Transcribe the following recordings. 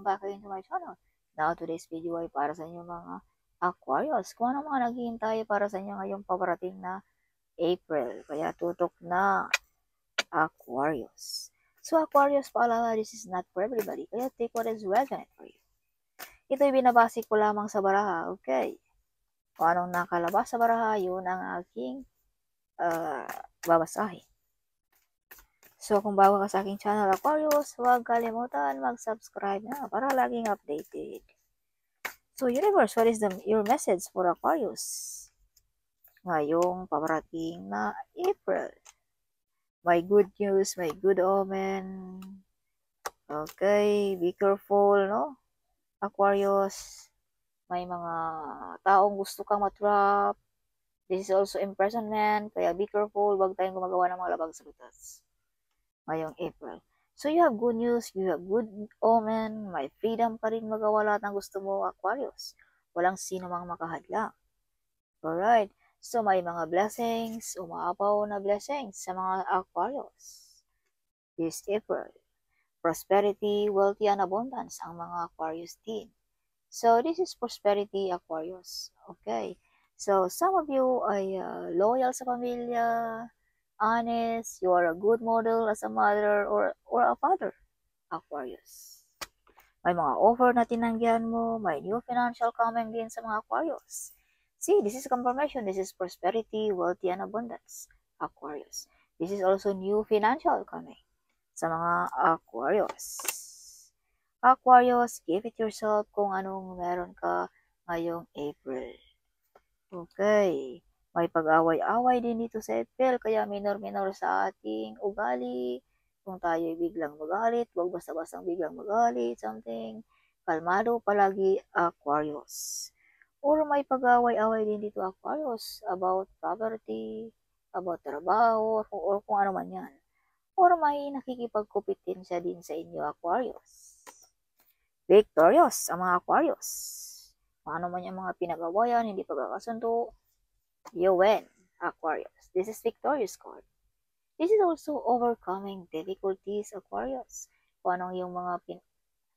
welcome back again to my channel. Now, today's video ay para sa inyo mga Aquarius. Kung ano mga naghihintay para sa inyo ngayong paparating na April. Kaya tutok na Aquarius. So, Aquarius, paalala, this is not for everybody. Kaya take what is resonant for you. Ito'y binabase ko lamang sa baraha, okay? Kung anong nakalabas sa baraha, yun ang aking babasahin. So, kung bago ka sa aking channel, Aquarius, huwag kalimutan mag-subscribe na para laging updated. So, Universe, what is your message for Aquarius ngayong paparating na April? May good news, may good omen. Okay, be careful, no? Aquarius, may mga taong gusto kang matrap. This is also imprisonment, kaya be careful, huwag tayong gumagawa ng mga labag sa butas ngayong April. So, you have good news, you have good omen, may freedom ka rin magawa lahat ng gusto mo, Aquarius. Walang sino mang makahadlang. Alright, so may mga blessings, umaapaw na blessings sa mga Aquarius this April. Prosperity, wealthy, and abundance ang mga Aquarius din. So, this is prosperity, Aquarius. Okay, so some of you ay loyal sa pamilya, honest, you are a good model as a mother or a father, Aquarius. May mga offer na tinanggihan mo, may new financial coming din sa mga Aquarius. See, this is confirmation, this is prosperity, wealthy, and abundance, Aquarius. This is also new financial coming sa mga Aquarius. Aquarius, give it yourself kung anong meron ka ngayong April. Okay. May pag-away-away din dito sa April, kaya minor-minor sa ating ugali. Kung tayo'y biglang magalit, huwag basta-bastang biglang magalit, something. Kalmado palagi, Aquarius. Or may pag-away-away din dito, Aquarius, about property, about trabaho, or kung ano man yan. Or may nakikipagkupitin siya din sa inyo, Aquarius. Victorious, ang mga Aquarius. Paano man yung mga pinag-awayan, hindi pagkakasundo, you win, Aquarius. This is victorious card. This is also overcoming difficulties, Aquarius. Kung anong yung mga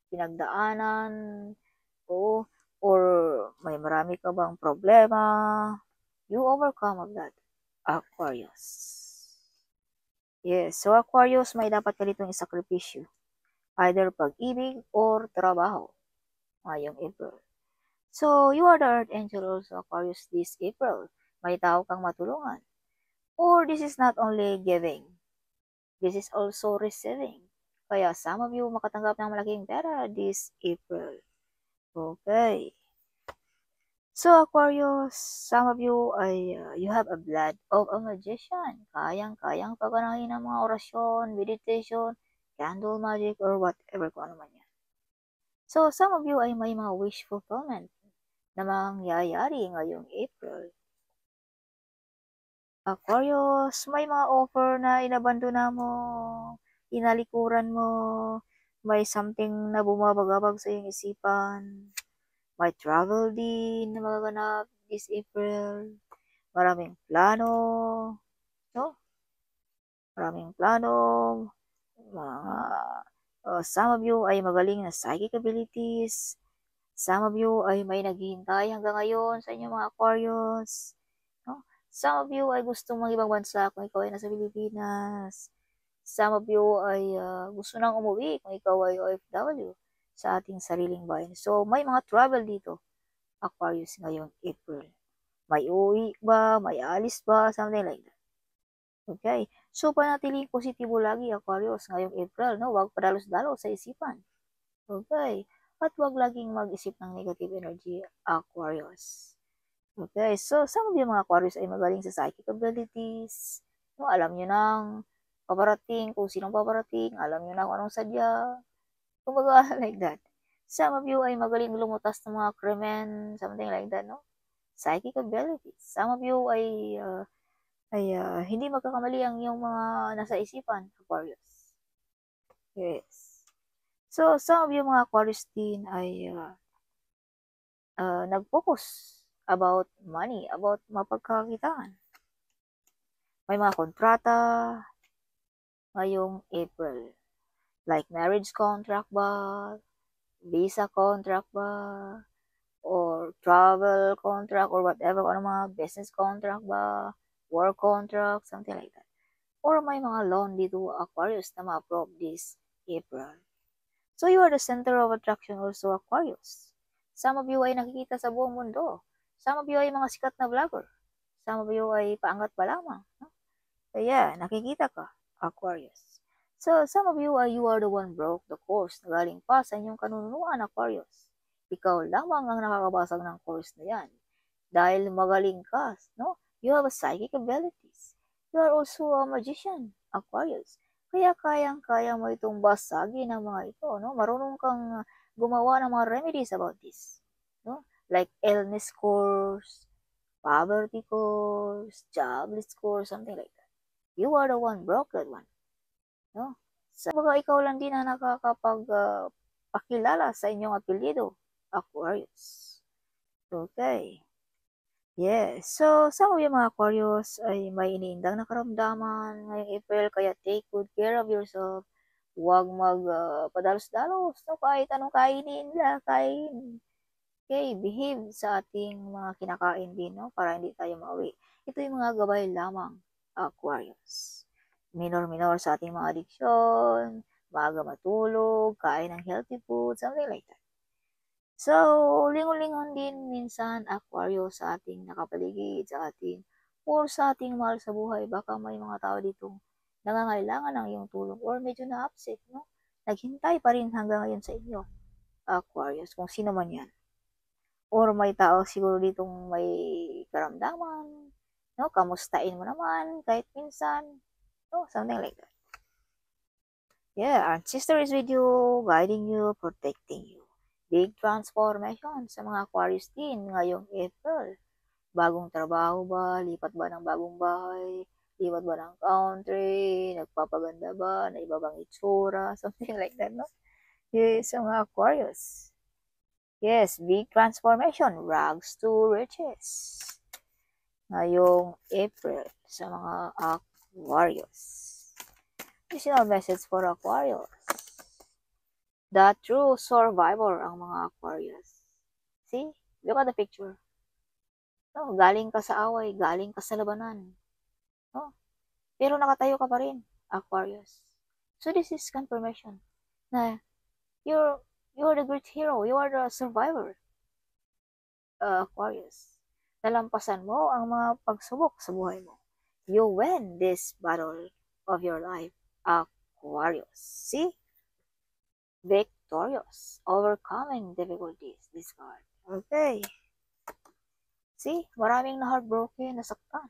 pinagdaanan, or may marami ka bang problema, you overcome of that, Aquarius. Yes, so Aquarius, may dapat ka ditong isakripisyo. Either pag-ibig or trabaho ngayong April. So, you are the Earth Angel also, Aquarius, this April. May tao kang matulungan. Or this is not only giving, this is also receiving. Kaya some of you makatanggap ng malaking pera this April. Okay. So Aquarius, some of you ay you have a blood of a magician. Kayang-kayang paganahin ng mga orasyon, meditation, candle magic, or whatever kung ano man yan. So some of you ay may mga wish fulfillment na mangyayari ngayong April. Aquarius, may mga offer na inabandona mo, inalikuran mo, may something na bumabagabag sa iyong isipan, may travel din na magaganap this April, maraming plano, no? Maraming plano, some of you ay magaling na psychic abilities, some of you ay may naghihintay hanggang ngayon sa inyong mga Aquarius, no? Some of you ay gustong mag-ibang bansa kung ikaw ay nasa Pilipinas. Some of you ay gusto nang umuwi kung ikaw ay OFW sa ating sariling bayan. So, may mga travel dito, Aquarius, ngayong April. May uwi ba? May alis ba? Something like that. Okay? So, panatiling positibo lagi, Aquarius, ngayong April. No? Huwag padalos-dalos sa isipan. Okay? At huwag laging mag-isip ng negative energy, Aquarius. Okay, so some of you mga Aquarius ay magaling sa psychic abilities. No, alam nyo nang paparating, kung sinong paparating, alam nyo na kung anong sadya. Kumbaga, like that. Some of you ay magaling lumutas ng mga krimen, something like that, no? Psychic abilities. Some of you ay hindi magkakamali ang yung mga nasa isipan, Aquarius. Yes. So, some of you mga Aquarius din ay nag-focus about money, about mapagkakitaan. May mga kontrata ngayong April. Like marriage contract ba? visa contract ba, or travel contract, or whatever, ano mga business contract ba, work contract, something like that. Or may mga loan dito, Aquarius, na ma-approve this April. So you are the center of attraction also, Aquarius. Some of you ay nakikita sa buong mundo. Some of you ay mga sikat na vlogger. Some of you ay paangat pa lamang. No? Kaya, nakikita ka, Aquarius. So, some of you are the one broke the course na galing pa sa inyong kanunuan, Aquarius. Ikaw lamang ang nakakabasag ng course na yan. Dahil magaling ka, no? You have a psychic abilities. You are also a magician, Aquarius. Kaya kayang-kaya mo itong basagin ng mga ito, no? Marunong kang gumawa ng mga remedies about this, no? Like illness course, poverty course, jobless course, something like that. You are the one broke that one, no? So, baga ikaw lang din na pakilala sa inyong apelyido, Aquarius. Okay. Yes. So, some of yung mga Aquarius ay may iniindang na karamdaman ngayong April, kaya take good care of yourself. Huwag padalos-dalos, no? Kahit anong kainin nila, kain. Okay, behave sa ating mga kinakain din, no? Para hindi tayo mauwi. Ito yung mga gabay lamang, Aquarius. Minor-minor sa ating mga addiction, maaga matulog, kain ng healthy food, something like that. So, lingon-lingon din minsan, Aquarius, sa ating nakapaligid, sa ating, or sa ating mahal sa buhay. Baka may mga tao dito nangangailangan ng iyong tulong or medyo na-upset, no? Naghintay pa rin hanggang ngayon sa inyo, Aquarius, kung sino man yan. Or may tao siguro ditong may karamdaman, no? Kamustain mo naman kahit minsan, no? Something like that. Yeah, our sister is with you, guiding you, protecting you. Big transformation sa mga Aquarius din ngayong April. Bagong trabaho ba? Lipat ba ng bagong bahay? Lipat ba ng country? Nagpapaganda ba? Na iba bang itsura? Something like that, no? Yes, sa mga Aquarius. Yes, big transformation. Rags to riches. Ngayong April sa mga Aquarius. Additional message for Aquarius. The true survivor ang mga Aquarius. See? Look at the picture. No, galing ka sa away, galing ka sa labanan. No? Pero nakatayo ka pa rin, Aquarius. So this is confirmation na you're the great hero, you are the survivor, Aquarius. Nalampasan mo ang mga pagsubok sa buhay mo. You win this battle of your life, Aquarius. See? Victorious, overcoming difficulties, this card. Okay. See? Maraming na heartbroken, nasaktan.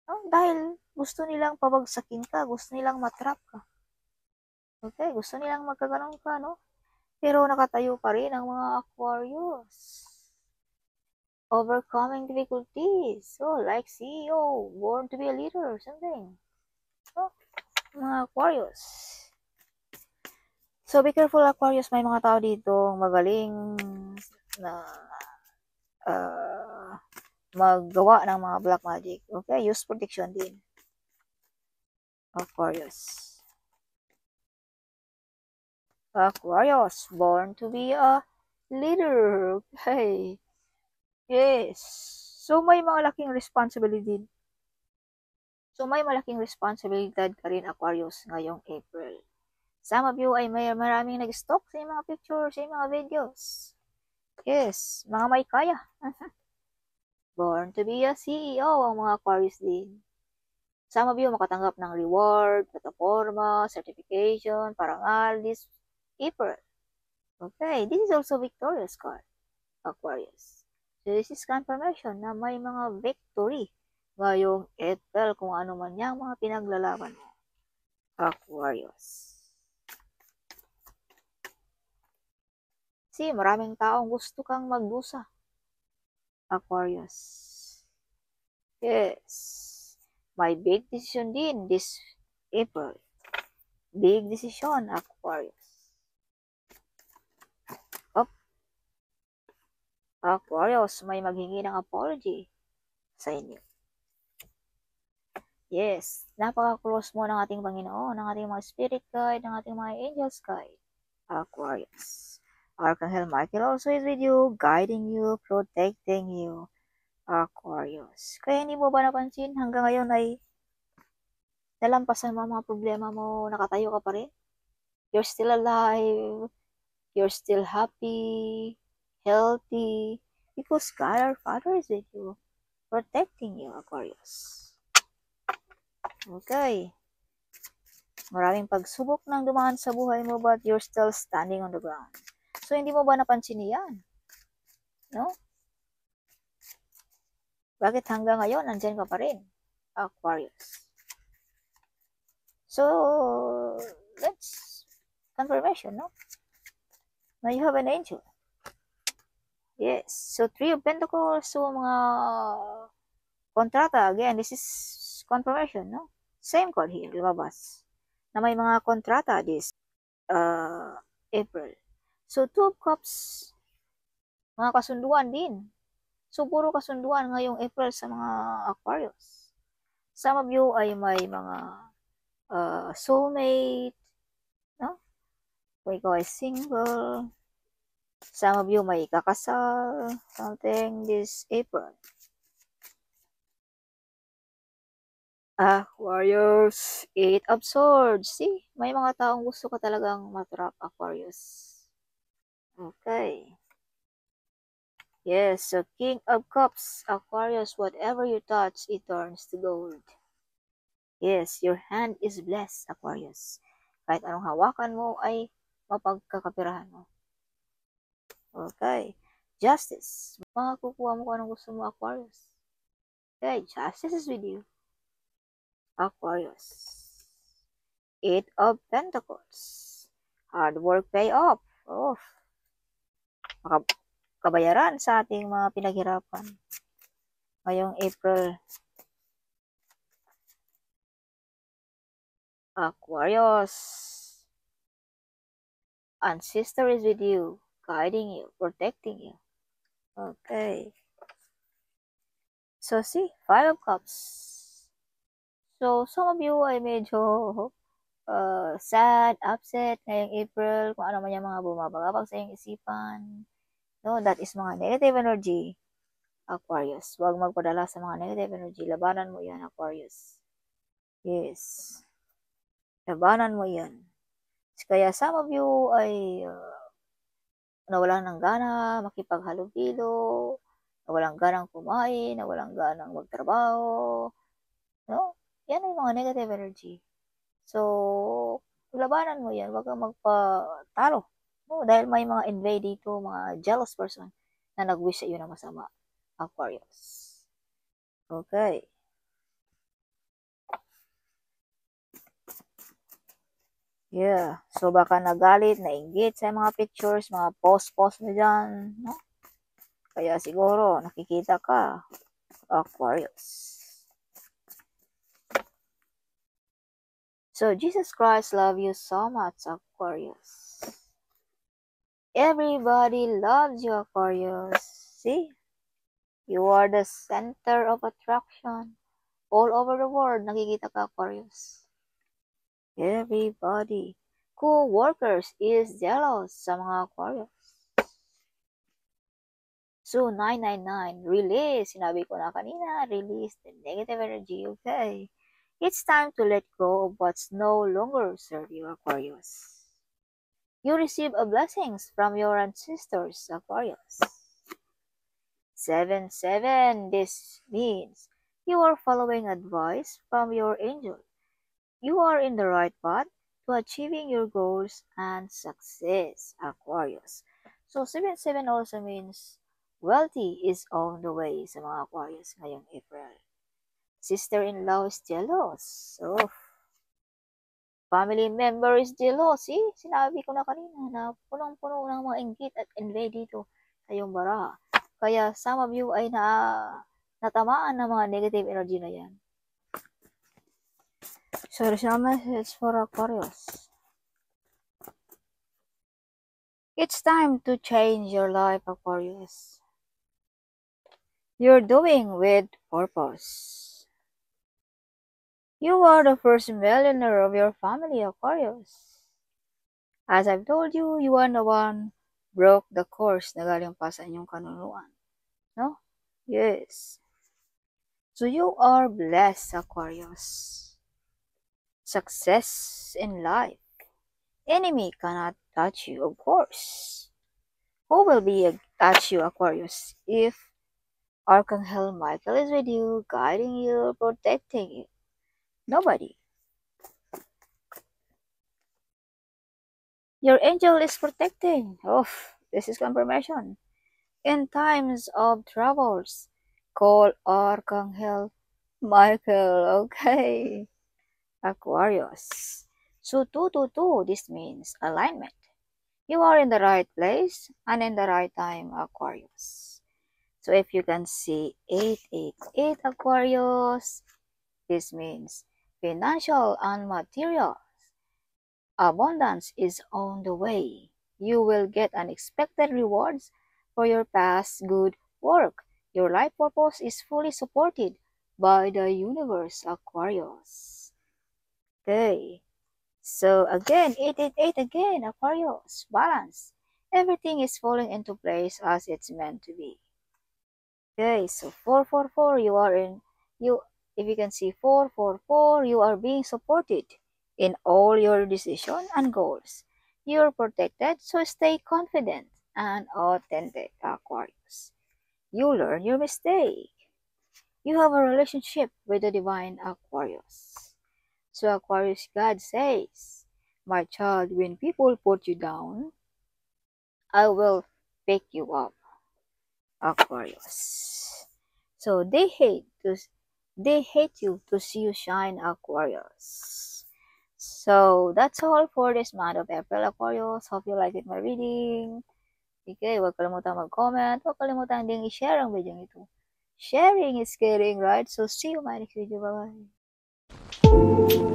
No? Dahil gusto nilang pabagsakin ka, gusto nilang matrap ka. Okay, gusto nilang magkaganon ka, no? Pero nakatayo pa rin ang mga Aquarius. Overcoming difficulties. So, like CEO, born to be a leader, something. No? Mga Aquarius. So, be careful, Aquarius. May mga tao dito magaling na maggawa ng mga black magic. Okay? Use protection din, Aquarius. Aquarius, born to be a leader. Okay. Yes. So, may mga laking responsibility. So, may malaking responsibilidad ka rin, Aquarius, ngayong April. Some of you ay may maraming nag-stalk sa mga pictures, sa mga videos. Yes, mga may kaya. Born to be a CEO ang mga Aquarius din. Some of you makatanggap ng reward, plataforma, certification, parangal this April. Okay, this is also victorious card, Aquarius. So this is confirmation na may mga victory ngayong April kung ano man yung mga pinaglalaban mo, Aquarius. See, maraming taong gusto kang magdusa, Aquarius. Yes. May big decision din this April. Big decision, Aquarius. Aquarius, may maghingi ng apology sa inyo. Yes, napaka-close mo ng ating Panginoon, ng ating mga spirit guide, ng ating mga angels guide, Aquarius. Archangel Michael also is with you, guiding you, protecting you, Aquarius. Kaya hindi mo ba napansin hanggang ngayon ay nalampasan mo ang mga problema mo, nakatayo ka pa rin? You're still alive, you're still happy, healthy, because God our Father is with you, protecting you, Aquarius. Okay. Maraming pagsubok nang dumaan sa buhay mo, but you're still standing on the ground. So, hindi mo ba napansin yan? No? Bakit hanggang ngayon, nandyan ka pa rin, Aquarius? So, let's confirmation, no? Now you have an angel. Yes. So, Three of Pentacles. So, mga kontrata. Again, this is confirmation, no? Same card here, lumabas. Na may mga kontrata this April. So, Two of Cups. Mga kasunduan din. So, puro kasunduan ngayong April sa mga Aquarius. Some of you ay may mga soulmate, no? Kung ikaw ay single. Some of you may kakasal, something this April. Aquarius, Eight of Swords. See, may mga taong gusto ka talagang matrap, Aquarius. Okay. Yes, so King of Cups, Aquarius, whatever you touch, it turns to gold. Yes, your hand is blessed, Aquarius. Kahit anong hawakan mo ay mapagkakapirahan mo. Okay. Justice. Makakukuha mo kung anong gusto mo, Aquarius. Okay, justice is with you, Aquarius. Eight of Pentacles. Hard work pay off. Oh. Kabayaran sa ating mga pinaghirapan ngayong April. Aquarius, Ancestor is with you, guiding you, protecting you. Okay. So see, Five of Cups. So some of you ay medyo sad, upset ngayong April, kung ano man yung mga bumabagabag sa iyong isipan. No, that is mga negative energy, Aquarius. Huwag magpadala sa mga negative energy. Labanan mo yan, Aquarius. Yes. Labanan mo yan. Kaya some of you ay nawalan ng gana, makipaghalubilo, nawalang ganang kumain, nawalang ganang magtrabaho. No? Yan ay mga negative energy. So, labanan mo yan. Huwag kang magpatalo. No? Dahil may mga invade dito, mga jealous person na nag-wish sa iyo na masama. Aquarius. Okay. Yeah. So, baka nagalit, nainggit sa mga pictures, mga post-post mo dyan. No? Kaya siguro, nakikita ka, Aquarius. So, Jesus Christ love you so much, Aquarius. Everybody loves you, Aquarius. See? You are the center of attraction. All over the world, nakikita ka, Aquarius. Everybody. Co-workers is jealous sa mga Aquarius. So, 999, release. Sinabi ko na kanina, release the negative energy, okay? It's time to let go of what's no longer serve you, Aquarius. You receive a blessings from your ancestors, Aquarius. 7-7, this means you are following advice from your angel. You are in the right path to achieving your goals and success, Aquarius. So, 7-7 also means wealthy is on the way sa mga Aquarius ngayong April. Sister-in-law is jealous. So, family member is jealous. See, sinabi ko na kanina na punong-puno ng mga inggit at envy dito sa iyong baraha. Kaya some of you ay natamaan ng mga negative energy na yan. So, there's no message for Aquarius. It's time to change your life, Aquarius. You're doing with purpose. You are the first millionaire of your family, Aquarius. As I've told you, you are the one broke the course na galing pa sa inyong kanunuan. No? Yes. So you are blessed, Aquarius. Success in life. Enemy cannot touch you, of course. Who will touch you, Aquarius, if Archangel Michael is with you, guiding you, protecting you? Nobody. Your angel is protecting. Oh, this is confirmation. In times of troubles, call Archangel Michael. Okay. Aquarius. So 222, this means alignment. You are in the right place and in the right time, Aquarius. So if you can see 888 Aquarius, this means financial and material abundance is on the way. You will get unexpected rewards for your past good work. Your life purpose is fully supported by the universe, Aquarius. Okay. So again, 888 again, Aquarius, balance. Everything is falling into place as it's meant to be. Okay, so 444, if you can see 444, you are being supported in all your decisions and goals. You're protected, so stay confident and authentic, Aquarius. You learn your mistake. You have a relationship with the divine, Aquarius. So Aquarius, God says, my child, when people put you down, I will pick you up, Aquarius. So they hate you to see you shine, Aquarius. So that's all for this month of April, Aquarius. Hope you liked my reading. Okay, huwag kalimutan mag-comment. Huwag kalimutan ding i-share ang video ito. Sharing is caring, right? So see you in my next video. Bye-bye.